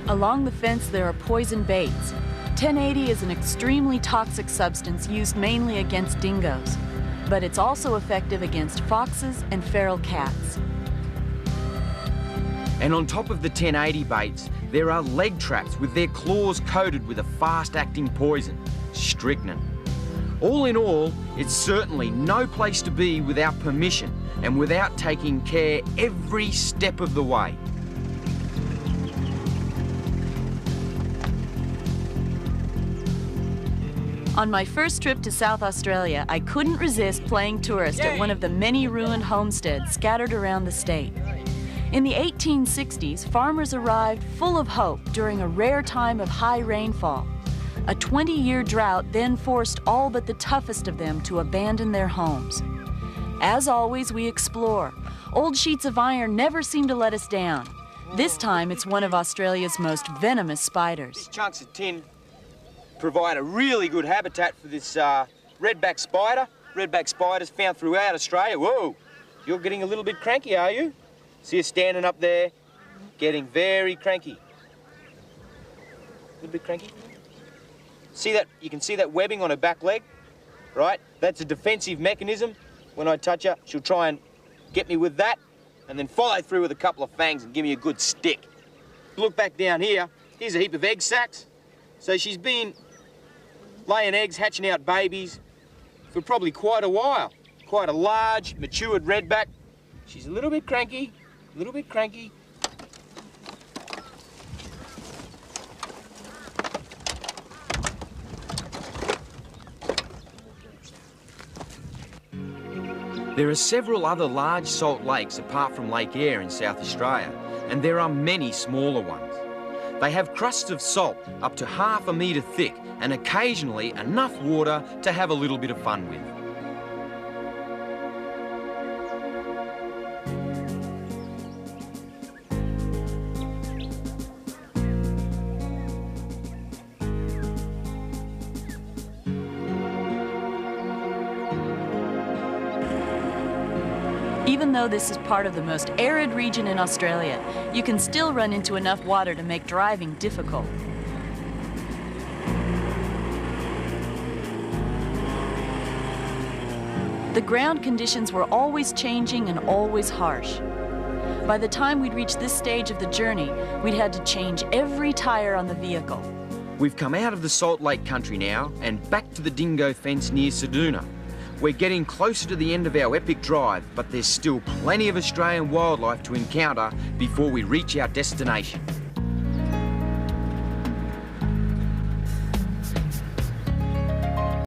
Along the fence, there are poison baits. 1080 is an extremely toxic substance used mainly against dingoes, but it's also effective against foxes and feral cats. And on top of the 1080 baits, there are leg traps with their claws coated with a fast-acting poison, strychnine. All in all, it's certainly no place to be without permission and without taking care every step of the way. On my first trip to South Australia, I couldn't resist playing tourist at one of the many ruined homesteads scattered around the state. In the 1860s, farmers arrived full of hope during a rare time of high rainfall. A 20-year drought then forced all but the toughest of them to abandon their homes. As always, we explore. Old sheets of iron never seem to let us down. This time, it's one of Australia's most venomous spiders. These chunks of tin provide a really good habitat for this redback spider. Redback spiders found throughout Australia. Whoa, you're getting a little bit cranky, are you? See her standing up there, getting very cranky. A little bit cranky. See that? You can see that webbing on her back leg, right? That's a defensive mechanism. When I touch her, she'll try and get me with that, and then follow through with a couple of fangs and give me a good stick. Look back down here. Here's a heap of egg sacs. So she's been laying eggs, hatching out babies for probably quite a while. Quite a large, matured redback. She's a little bit cranky, a little bit cranky. There are several other large salt lakes apart from Lake Eyre in South Australia, and there are many smaller ones. They have crusts of salt up to half a metre thick and occasionally enough water to have a little bit of fun with. Even though this is part of the most arid region in Australia, you can still run into enough water to make driving difficult. The ground conditions were always changing and always harsh. By the time we'd reached this stage of the journey, we'd had to change every tire on the vehicle. We've come out of the Salt Lake country now and back to the dingo fence near Seduna. We're getting closer to the end of our epic drive, but there's still plenty of Australian wildlife to encounter before we reach our destination.